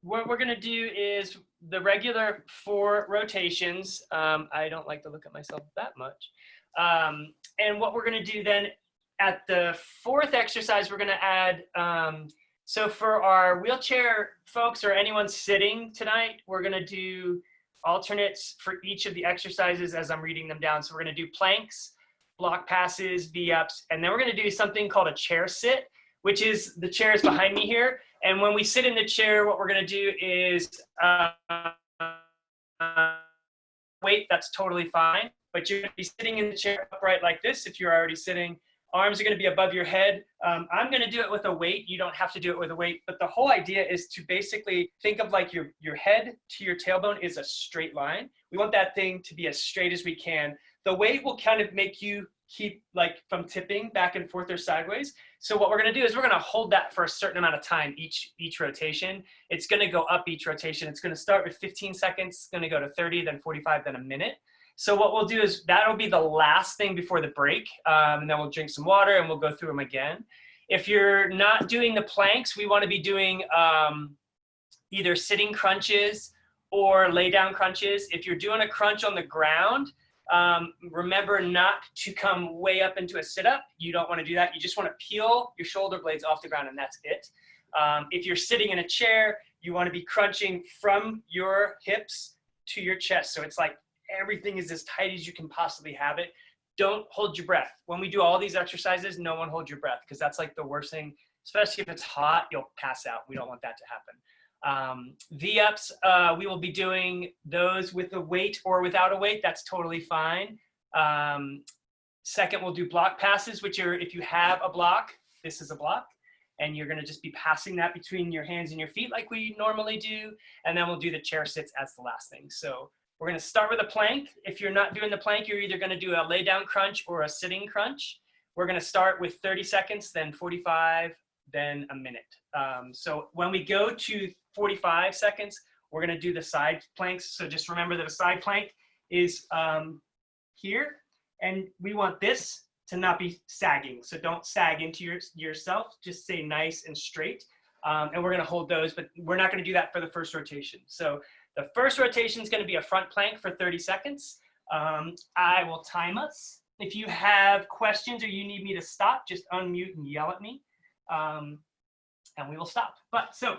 What we're gonna do is the regular 4 rotations. I don't like to look at myself that much. And what we're gonna do then at the 4th exercise, we're gonna add, so for our wheelchair folks or anyone sitting tonight, we're gonna do alternates for each of the exercises as I'm reading them down. So we're gonna do planks, block passes, V-ups, and then we're gonna do something called a chair sit, which is the chair is behind me here. And when we sit in the chair, what we're gonna do is wait, that's totally fine. But you're gonna be sitting in the chair upright like this if you're already sitting. Arms are gonna be above your head. I'm gonna do it with a weight. You don't have to do it with a weight, but the whole idea is to basically think of like your head to your tailbone is a straight line. We want that thing to be as straight as we can. The weight will kind of make you keep like from tipping back and forth or sideways. So what we're gonna do is we're gonna hold that for a certain amount of time each rotation. It's gonna go up each rotation. It's gonna start with 15 seconds, it's gonna go to 30, then 45, then a minute. So what we'll do is that'll be the last thing before the break, and then we'll drink some water and we'll go through them again. If you're not doing the planks, we wanna be doing either sitting crunches or lay down crunches. If you're doing a crunch on the ground, remember not to come way up into a sit-up. You don't want to do that. You just want to peel your shoulder blades off the ground and that's it. If you're sitting in a chair, you want to be crunching from your hips to your chest. So it's like everything is as tight as you can possibly have it. Don't hold your breath. When we do all these exercises, no one hold your breath because that's like the worst thing, especially if it's hot, you'll pass out. We don't want that to happen. V-ups, we will be doing those with a weight or without a weight. That's totally fine. Second, we'll do block passes, which are, if you have a block, this is a block, and you're gonna just be passing that between your hands and your feet like we normally do. And then we'll do the chair sits as the last thing. So we're gonna start with a plank. If you're not doing the plank, you're either gonna do a lay down crunch or a sitting crunch. We're gonna start with 30 seconds, then 45, then a minute. So when we go to 45 seconds, we're gonna do the side planks. So just remember that a side plank is here, and we want this to not be sagging. So don't sag into yourself, just stay nice and straight. And we're gonna hold those, but we're not gonna do that for the first rotation. So the first rotation is gonna be a front plank for 30 seconds. I will time us. If you have questions or you need me to stop, just unmute and yell at me. And we will stop. But so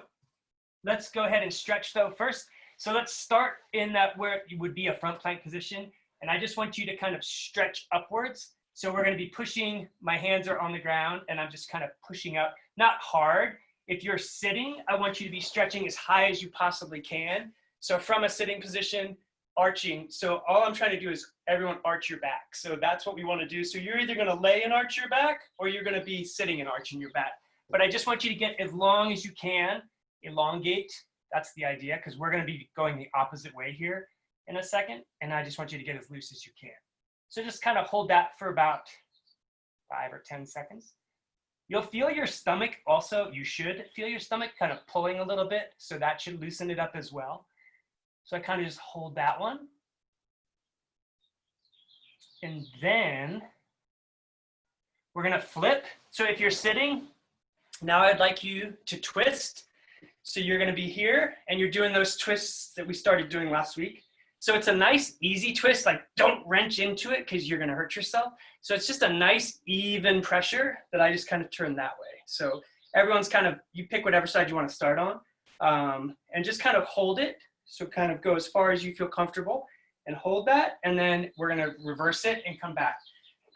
let's go ahead and stretch though first. So let's start in that where it would be a front plank position. And I just want you to kind of stretch upwards. So we're gonna be pushing, my hands are on the ground and I'm just kind of pushing up, not hard. If you're sitting, I want you to be stretching as high as you possibly can. So from a sitting position, arching. So all I'm trying to do is everyone arch your back. So that's what we wanna do. So you're either gonna lay and arch your back or you're gonna be sitting and arching your back. But I just want you to get as long as you can, elongate. That's the idea, because we're going to be going the opposite way here in a second. And I just want you to get as loose as you can. So just kind of hold that for about 5 or 10 seconds. You'll feel your stomach also, you should feel your stomach kind of pulling a little bit. So that should loosen it up as well. So I kind of just hold that one. And then we're going to flip. So if you're sitting, now I'd like you to twist. So you're gonna be here and you're doing those twists that we started doing last week. So it's a nice, easy twist, like don't wrench into it because you're gonna hurt yourself. So it's just a nice, even pressure that I just kind of turn that way. So everyone's kind of, you pick whatever side you wanna start on and just kind of hold it. So kind of go as far as you feel comfortable and hold that. And then we're gonna reverse it and come back.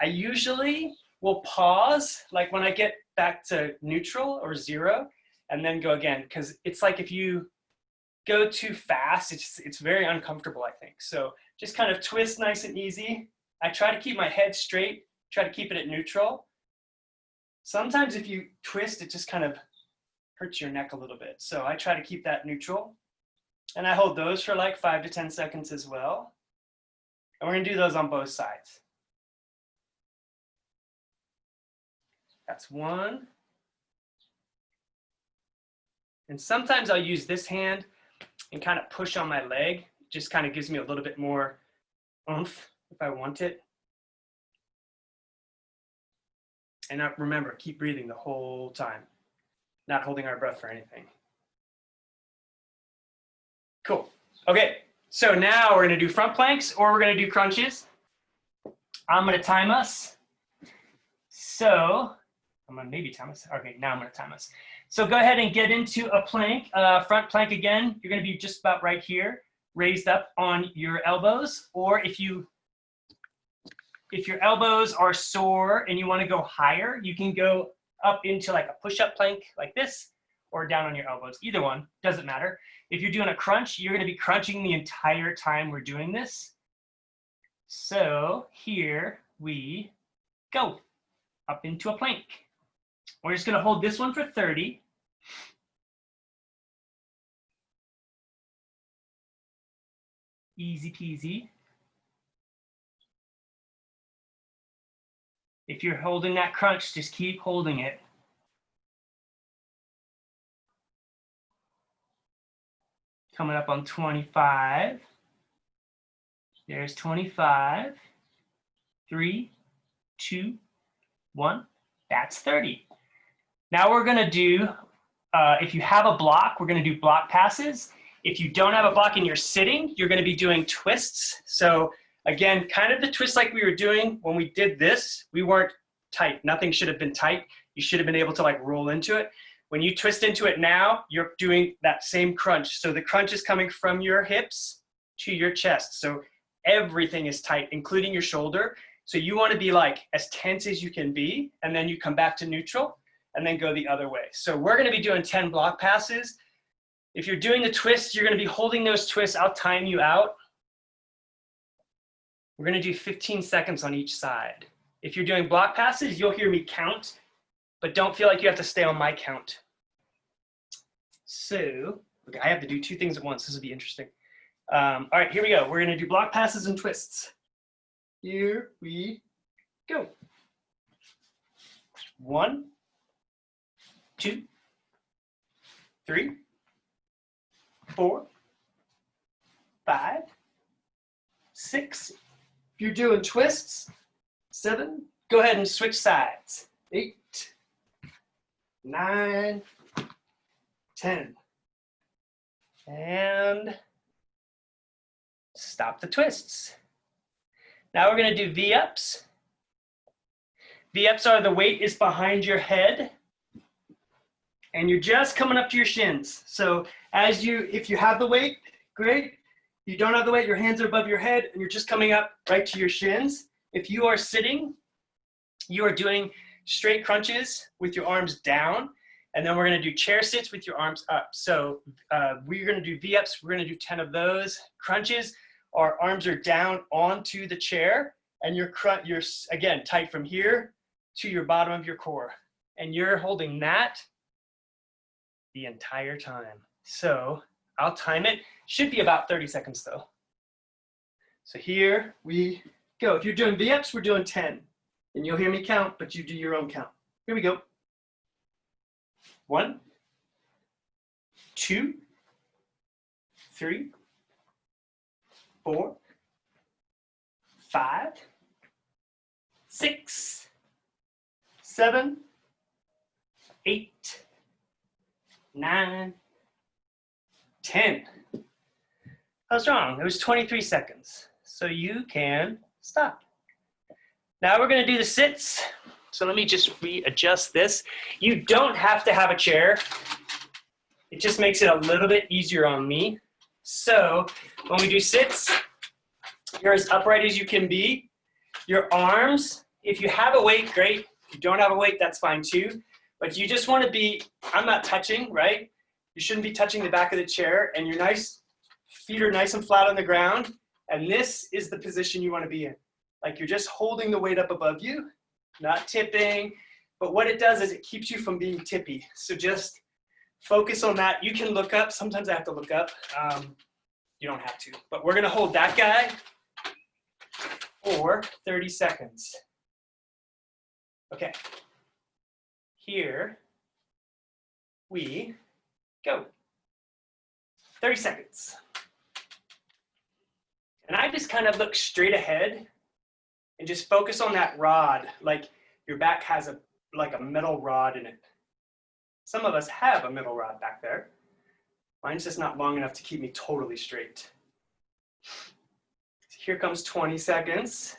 I usually will pause, like when I get back to neutral or 0 and then go again, because it's like if you go too fast, it's very uncomfortable, I think. So just kind of twist nice and easy. I try to keep my head straight, try to keep it at neutral. Sometimes if you twist, it just kind of hurts your neck a little bit. So I try to keep that neutral. And I hold those for like 5 to 10 seconds as well. And we're gonna do those on both sides. That's one. And sometimes I'll use this hand and kind of push on my leg. It just kind of gives me a little bit more oomph if I want it. And remember, keep breathing the whole time, not holding our breath for anything. Cool. Okay, so now we're gonna do front planks or we're gonna do crunches. I'm gonna time us. So I'm gonna maybe time us. Okay, now I'm gonna time us. So go ahead and get into a plank, front plank again. You're gonna be just about right here, raised up on your elbows, or if your elbows are sore and you wanna go higher, you can go up into like a push-up plank like this, or down on your elbows. Either one, doesn't matter. If you're doing a crunch, you're gonna be crunching the entire time we're doing this. So here we go, up into a plank. We're just gonna hold this one for 30. Easy peasy. If you're holding that crunch, just keep holding it. Coming up on 25. There's 25. 3, 2, 1. That's 30. Now we're gonna do, if you have a block, we're gonna do block passes. If you don't have a block and you're sitting, you're gonna be doing twists. So again, kind of the twist like we were doing when we did this, we weren't tight. Nothing should have been tight. You should have been able to like roll into it. When you twist into it now, you're doing that same crunch. So the crunch is coming from your hips to your chest. So everything is tight, including your shoulder. So you want to be like as tense as you can be, and then you come back to neutral and then go the other way. So we're going to be doing 10 block passes. If you're doing the twists, you're going to be holding those twists. I'll time you out. We're going to do 15 seconds on each side. If you're doing block passes, you'll hear me count, but don't feel like you have to stay on my count. So, okay, I have to do 2 things at once. This will be interesting. All right, here we go. We're going to do block passes and twists. Here we go. 1, 2, 3, 4, 5, 6. If you're doing twists, 7. Go ahead and switch sides. 8, 9, 10. And stop the twists. Now we're going to do V-ups. V-ups are the weight is behind your head and you're just coming up to your shins. So if you have the weight, great. If you don't have the weight, your hands are above your head and you're just coming up right to your shins. If you are sitting, you are doing straight crunches with your arms down, and then we're going to do chair sits with your arms up. So we're going to do V-ups. We're going to do 10 of those. Crunches, our arms are down onto the chair, and you're again tight from here to your bottom of your core, and you're holding that the entire time. So I'll time it. Should be about 30 seconds though. So here we go. If you're doing V-ups, we're doing 10. And you'll hear me count, but you do your own count. Here we go. 1, 2, 3, 4, 5, 6, 7, 8, 9, 10. I was wrong. It was 23 seconds. So you can stop. Now we're going to do the sits. So let me just readjust this. You don't have to have a chair. It just makes it a little bit easier on me. So when we do sits, you're as upright as you can be. Your arms, if you have a weight, great. If you don't have a weight, that's fine too. But you just want to be, I'm not touching, right? You shouldn't be touching the back of the chair, and your feet are nice and flat on the ground. And this is the position you want to be in. Like you're just holding the weight up above you, not tipping. But what it does is it keeps you from being tippy. So just focus on that. You can look up. Sometimes I have to look up. You don't have to. But we're going to hold that guy for 30 seconds. Okay. Here we go. 30 seconds. And I just kind of look straight ahead and just focus on that rod, like your back has a metal rod in it. Some of us have a metal rod back there. Mine's just not long enough to keep me totally straight. Here comes 20 seconds.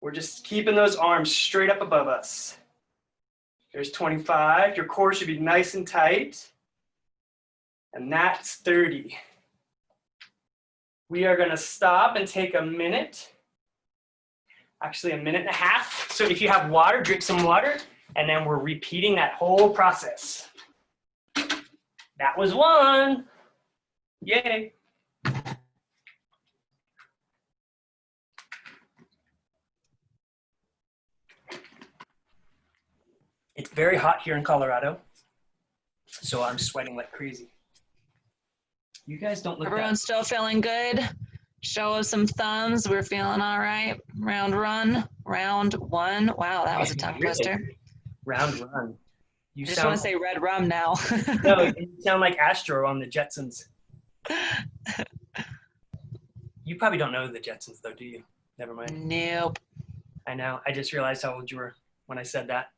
We're just keeping those arms straight up above us. There's 25. Your core should be nice and tight. And that's 30. We are gonna stop and take a minute. Actually, a minute and a half. So if you have water, drink some water. And then we're repeating that whole process. That was one. Yay. It's very hot here in Colorado, so I'm sweating like crazy. You guys don't look Everyone's still feeling good. Show us some thumbs. We're feeling all right. Round one. Wow, that was a tongue twister. Round run. You I just want to say red rum now. No, you sound like Astro on the Jetsons. You probably don't know the Jetsons though, do you? Never mind. Nope. I know. I just realized how old you were when I said that.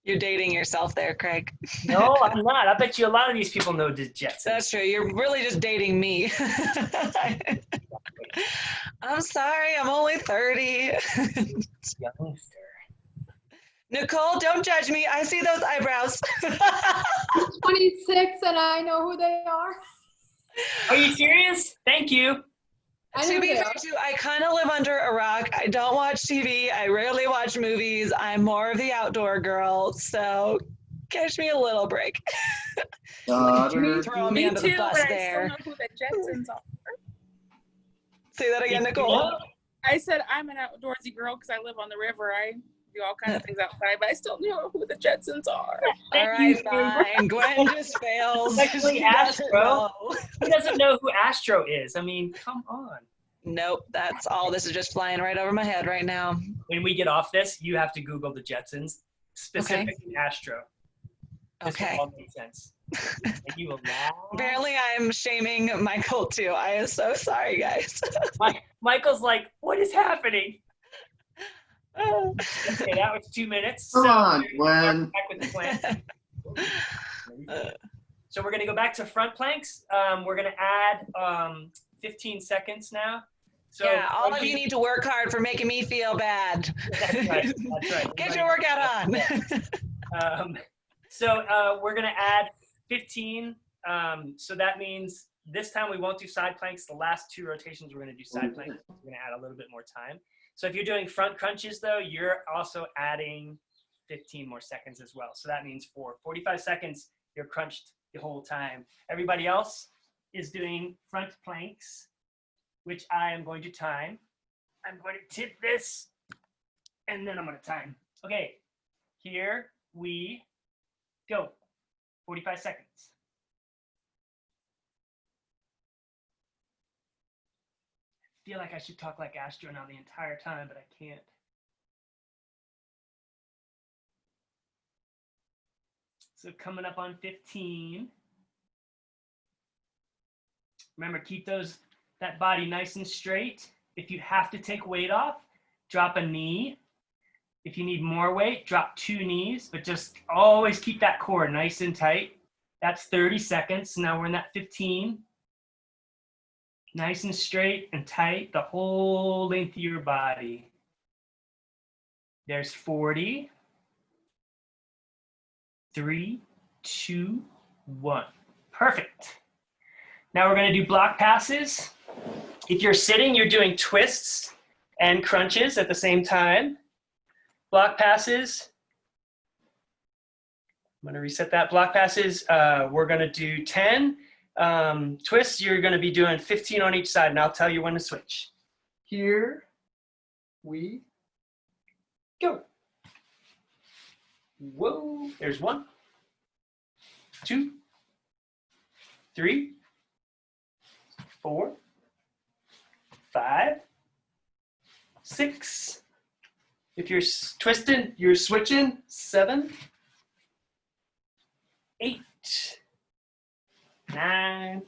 You're dating yourself there, Craig. No, I'm not. I bet you a lot of these people know the Jetsons. That's true. You're really just dating me. I'm sorry. I'm only 30. Youngster. Nicole, don't judge me. I see those eyebrows. 26 and I know who they are. Are you serious? Thank you. To be fair, too, I kind of live under a rock. I don't watch TV. I rarely watch movies. I'm more of the outdoor girl, so catch me a little break. Throw me under the bus there. I still know who the Jetsons are. Say that again, Nicole. I said I'm an outdoorsy girl because I live on the river. I do all kinds of things outside, but I still know who the Jetsons are. All right, fine. Gwen just fails. Actually, Astro. Who doesn't know who Astro is? I mean, come on. Nope, that's all. This is just flying right over my head right now. When we get off this, you have to Google the Jetsons, specifically Astro. This will all make sense. And you will laugh. Apparently, I'm shaming Michael too. I am so sorry, guys. Michael's like, what is happening? Okay, that was 2 minutes. Come on, Gwen. Back with the plan. So we're going to go back to front planks. We're going to add 15 seconds now. So yeah, all of you need to work hard for making me feel bad. That's right. That's right. Get your workout on. So we're going to add 15. So that means this time we won't do side planks. The last 2 rotations, we're going to do side planks. We're going to add a little bit more time. So if you're doing front crunches, though, you're also adding 15 more seconds as well. So that means for 45 seconds, you're crunched the whole time. Everybody else is doing front planks, which I am going to time. I'm going to tip this, and then I'm going to time. Okay, here we go. 45 seconds. I feel like I should talk like Astro now the entire time, but I can't. So coming up on 15. Remember, keep that body nice and straight. If you have to take weight off, drop a knee. If you need more weight, drop 2 knees, but just always keep that core nice and tight. That's 30 seconds. Now we're in that 15. Nice and straight and tight, the whole length of your body. There's 40. 3, 2, 1. Perfect. Now we're going to do block passes. If you're sitting, you're doing twists and crunches at the same time. Block passes. I'm going to reset that. Block passes, we're going to do 10. Twists, you're going to be doing 15 on each side, and I'll tell you when to switch. Here we go. Whoa, there's 1, 2, 3, 4, 5, 6. If you're twisting, you're switching. 7, 8, 9,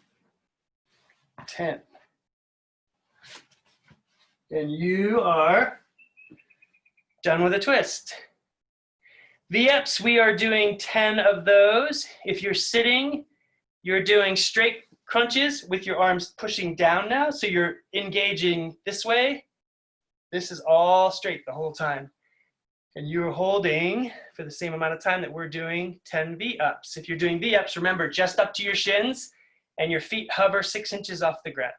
10. And you are done with a twist. V-ups, we are doing 10 of those. If you're sitting, You're doing straight crunches with your arms pushing down now. So you're engaging this way. This is all straight the whole time. And you're holding for the same amount of time that we're doing 10 V-ups. If you're doing V-ups, remember just up to your shins and your feet hover 6 inches off the ground.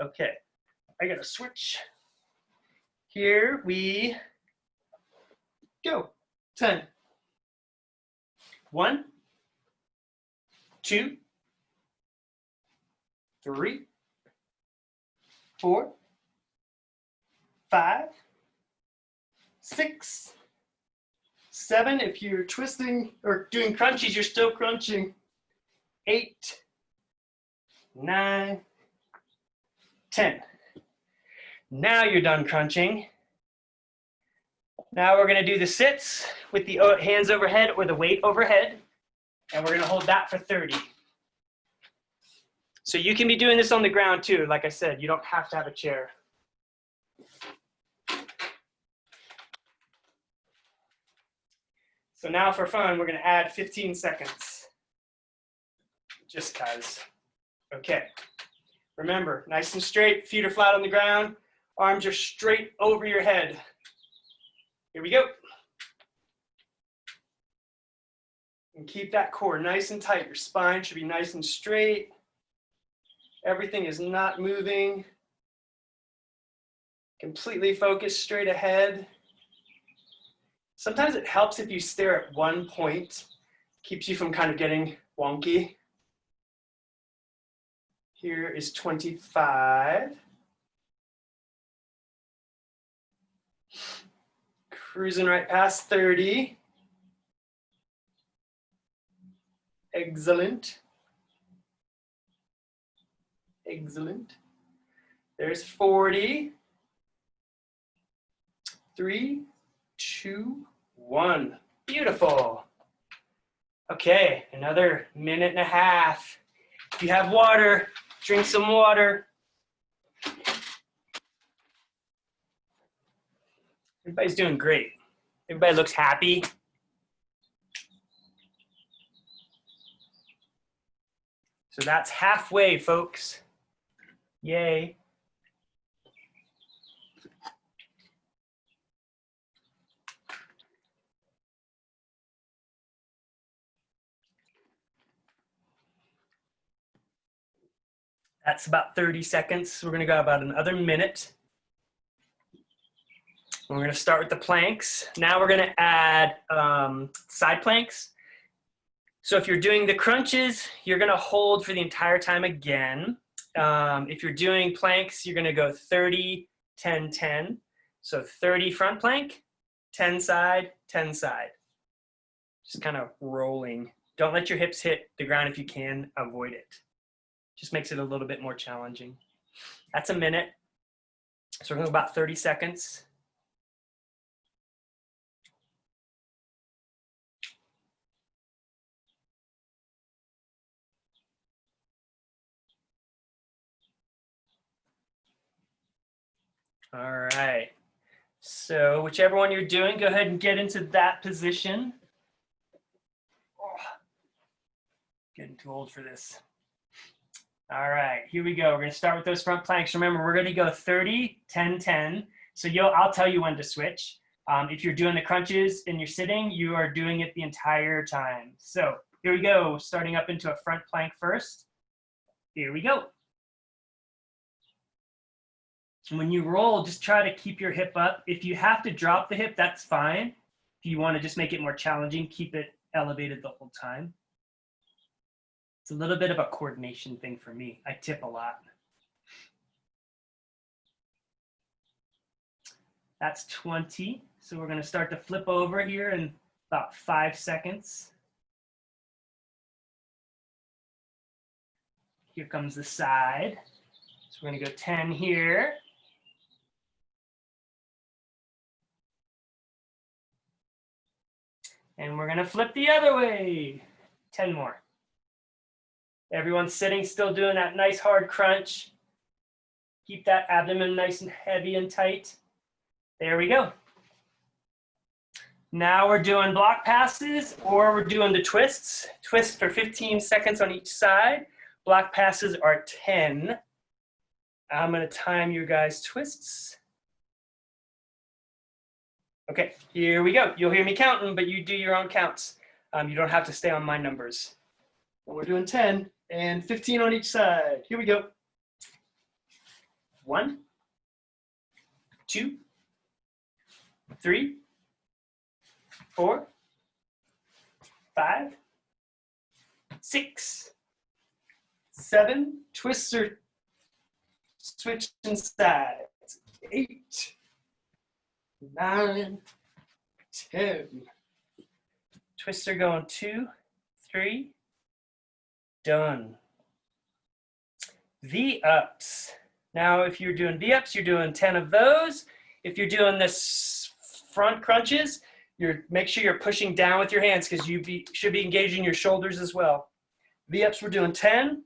Okay, I gotta switch. Here we go. 10. 1, 2, 3, 4, 5, 6, 7. If you're twisting or doing crunchies, you're still crunching. 8, 9, 10. Now you're done crunching. Now we're going to do the sits with the hands overhead or the weight overhead, and we're going to hold that for 30. So you can be doing this on the ground too. Like I said, you don't have to have a chair. So now for fun, we're going to add 15 seconds. Just cause. Okay. Remember, nice and straight, feet are flat on the ground, arms are straight over your head. Here we go. And keep that core nice and tight. Your spine should be nice and straight. Everything is not moving. Completely focused straight ahead. Sometimes it helps if you stare at one point. Keeps you from kind of getting wonky. Here is 25. Cruising right past 30. Excellent. Excellent. There's 40. 3, 2, 1. Beautiful. Okay, another minute and a half. If you have water, drink some water. Everybody's doing great. Everybody looks happy. So that's halfway, folks. Yay. That's about 30 seconds. We're gonna go about another minute. We're gonna start with the planks. Now we're gonna add side planks. So if you're doing the crunches, you're gonna hold for the entire time again. If you're doing planks, you're gonna go 30, 10, 10. So 30 front plank, 10 side, 10 side. Just kind of rolling. Don't let your hips hit the ground if you can, avoid it. Just makes it a little bit more challenging. That's a minute. So we're gonna go about 30 seconds. All right. So whichever one you're doing, go ahead and get into that position. Oh, getting too old for this. All right, here we go. We're gonna start with those front planks. Remember, we're gonna go 30, 10, 10. So I'll tell you when to switch. If you're doing the crunches and you're sitting, you are doing it the entire time. So here we go, starting up into a front plank first. Here we go. When you roll, just try to keep your hip up. If you have to drop the hip, that's fine. If you want to just make it more challenging, keep it elevated the whole time. It's a little bit of a coordination thing for me. I tip a lot. That's 20. So we're going to start to flip over here in about 5 seconds. Here comes the side. So we're going to go 10 here. And we're going to flip the other way. 10 more. Everyone's sitting, still doing that nice hard crunch. Keep that abdomen nice and heavy and tight. There we go. Now we're doing block passes, or we're doing the twists. Twists for 15 seconds on each side. Block passes are 10. I'm gonna time your guys' twists. Okay, here we go. You'll hear me counting, but you do your own counts. You don't have to stay on my numbers. And we're doing 10 and 15 on each side. Here we go. 1, 2, 3, 4, 5, 6, 7, twists or switching sides. 8, 9, 10. Twists are going 2, 3, done. V-ups. Now, if you're doing V-ups, you're doing 10 of those. If you're doing this front crunches, make sure you're pushing down with your hands because you should be engaging your shoulders as well. V-ups, we're doing 10.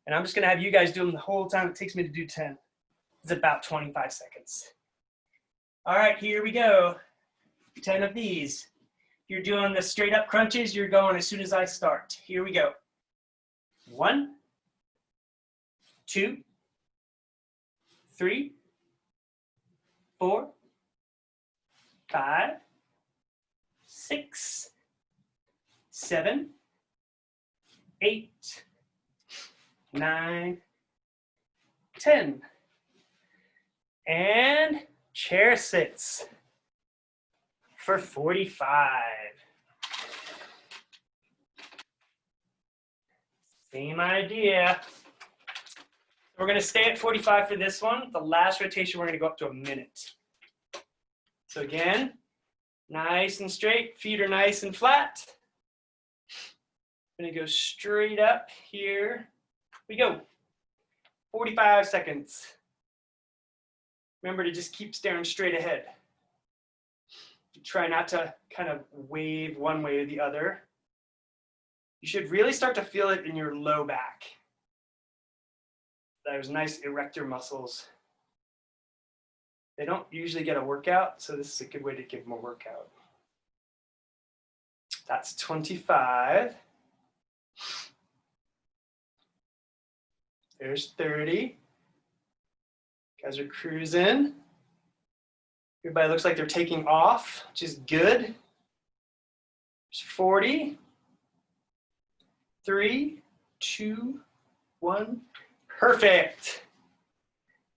And I'm just gonna have you guys do them the whole time it takes me to do 10. It's about 25 seconds. All right, here we go. 10 of these. If you're doing the straight up crunches, you're going as soon as I start. Here we go. 1, 2, 3, 4, 5, 6, 7, 8, 9, 10. And chair sits for 45. Same idea. We're going to stay at 45 for this one. The last rotation, we're going to go up to a minute. So again, nice and straight. Feet are nice and flat. I'm going to go straight up here. We go. 45 seconds. Remember to just keep staring straight ahead. Try not to kind of wave one way or the other. You should really start to feel it in your low back. Those nice erector muscles. They don't usually get a workout, so this is a good way to give them a workout. That's 25. There's 30. Guys are cruising. Everybody looks like they're taking off, which is good. There's 40. 3, 2, 1. Perfect.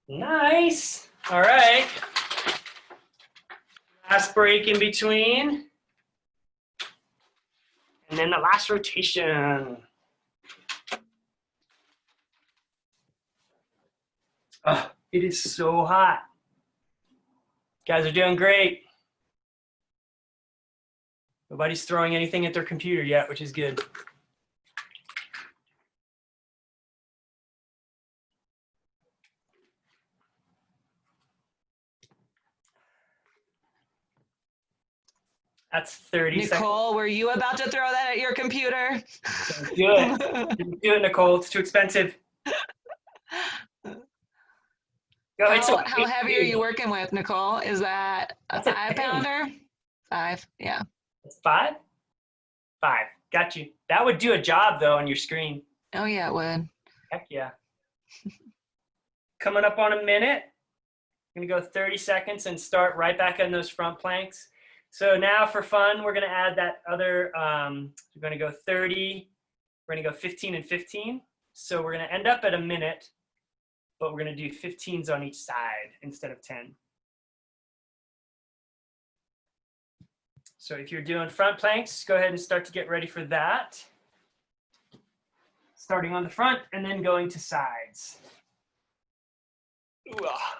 Nice. All right. Last break in between. And then the last rotation. Oh, it is so hot. Guys are doing great. Nobody's throwing anything at their computer yet, which is good. That's 30 seconds. Nicole, were you about to throw that at your computer? Don't do it. Don't do it, Nicole. It's too expensive. Go ahead. How heavy are you working with, Nicole? Is that a That's a 5-pounder? 5, yeah. 5? 5. Got you. That would do a job, though, on your screen. Oh, yeah, it would. Heck yeah. Coming up on a minute. I'm going to go 30 seconds and start right back on those front planks. So now for fun, we're going to add that other, we're going to go 30. We're going to go 15 and 15. So we're going to end up at a minute, but we're going to do 15s on each side instead of 10. So if you're doing front planks, go ahead and start to get ready for that. Starting on the front and then going to sides. Ooh, ah.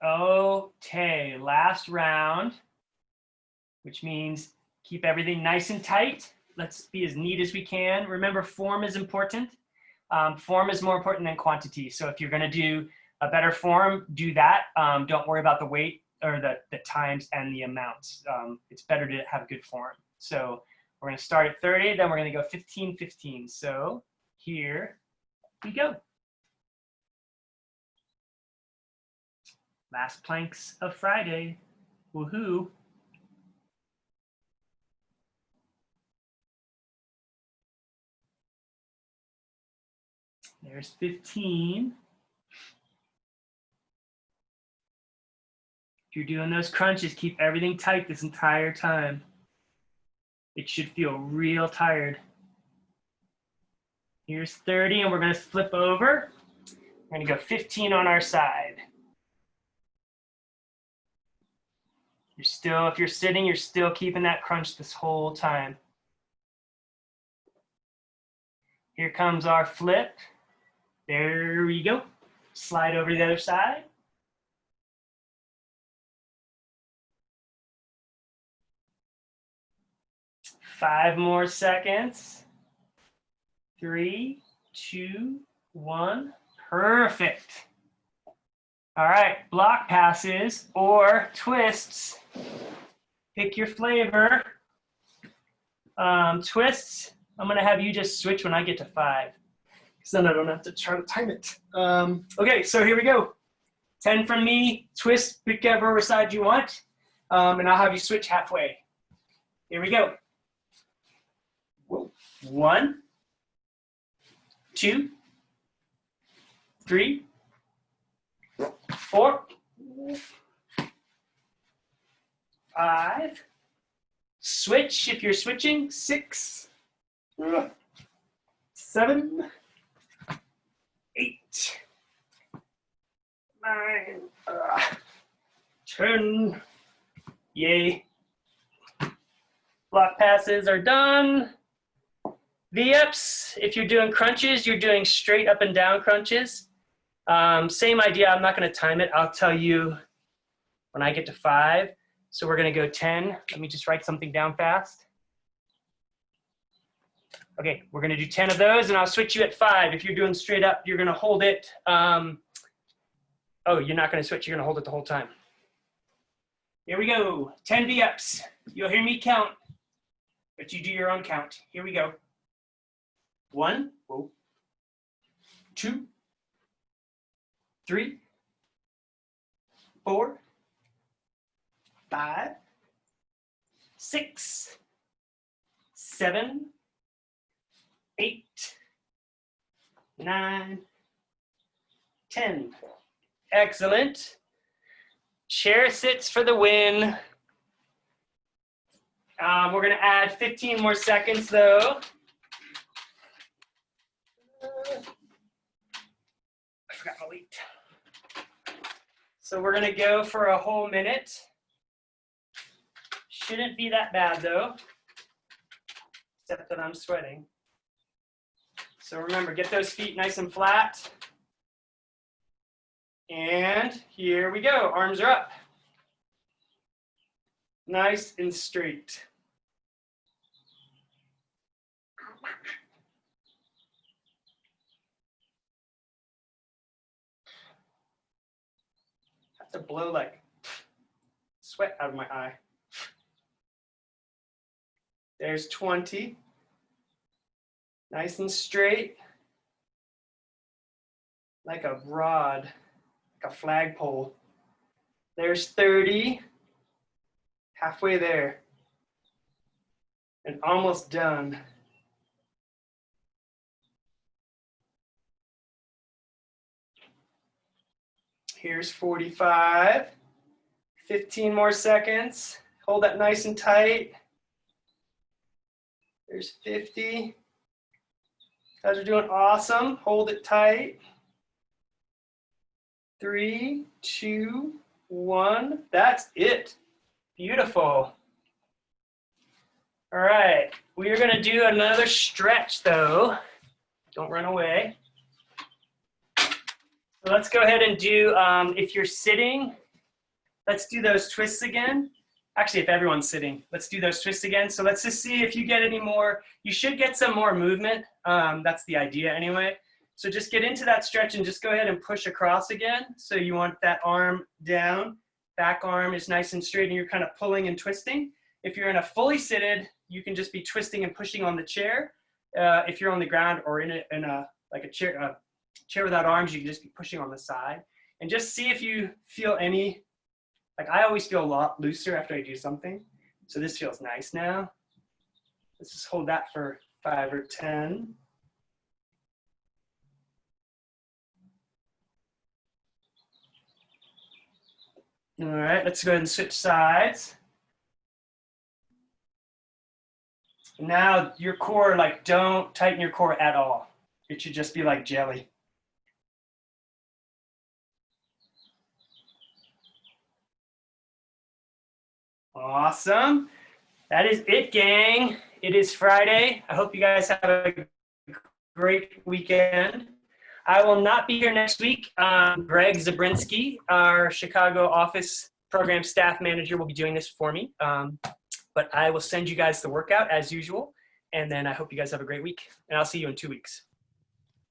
Okay, last round, which means keep everything nice and tight. Let's be as neat as we can. Remember, form is important. Form is more important than quantity. So if you're going to do a better form, do that. Don't worry about the weight or the times and the amounts. It's better to have good form. So we're going to start at 30, then we're going to go 15, 15. So here we go. Last planks of Friday. Woohoo. There's 15. If you're doing those crunches, keep everything tight this entire time. It should feel real tired. Here's 30, and we're going to flip over. We're going to go 15 on our side. You're still, if you're sitting, you're still keeping that crunch this whole time. Here comes our flip. There we go. Slide over to the other side. Five more seconds. 3, 2, 1. Perfect. All right, block passes or twists. Pick your flavor. Twists, I'm gonna have you just switch when I get to 5. So then I don't have to try to time it. Okay, so here we go. 10 from me, twist, whichever side you want. And I'll have you switch halfway. Here we go. 1, 2, 3, 4, 5. Switch if you're switching. 6, 7, 8, 9, 10. Yay. Block passes are done. V-ups, if you're doing crunches, you're doing straight up and down crunches. Same idea, I'm not gonna time it. I'll tell you when I get to 5. So we're gonna go 10. Let me just write something down fast. Okay, we're gonna do 10 of those and I'll switch you at 5. If you're doing straight up, you're gonna hold it. Oh, you're not gonna switch, you're gonna hold it the whole time. Here we go, 10 V-ups. You'll hear me count, but you do your own count. Here we go. 1, 2, 3, 4, 5, 6, 7, 8, 9, 10. Excellent. Chair sits for the win. We're going to add 15 more seconds though. I forgot my weight. So we're going to go for a whole minute. Shouldn't be that bad though, except that I'm sweating. So remember, get those feet nice and flat. And here we go, arms are up. Nice and straight. I have to blow like sweat out of my eye. There's 20. Nice and straight. Like a rod, like a flagpole. There's 30. Halfway there. And almost done. Here's 45. 15 more seconds. Hold that nice and tight. There's 50. You guys are doing awesome. Hold it tight. 3, 2, 1. That's it. Beautiful. All right. We are going to do another stretch though. Don't run away. So let's go ahead and do, if you're sitting, let's do those twists again. Actually, if everyone's sitting, let's do those twists again. So let's just see if you get any more. You should get some more movement. That's the idea anyway. So just get into that stretch and just go ahead and push across again. So you want that arm down, back arm is nice and straight and you're kind of pulling and twisting. If you're in a fully seated, you can just be twisting and pushing on the chair. If you're on the ground or in a like a chair without arms, you can just be pushing on the side. And just see if you feel any, like I always feel a lot looser after I do something. So this feels nice now. Let's just hold that for 5 or 10. All right, let's go ahead and switch sides. Now your core, like don't tighten your core at all. It should just be like jelly. Awesome. That is it, gang. It is Friday. I hope you guys have a great weekend. I will not be here next week. Greg Zabrinski, our Chicago office program staff manager, will be doing this for me. But I will send you guys the workout as usual. And then I hope you guys have a great week. And I'll see you in 2 weeks.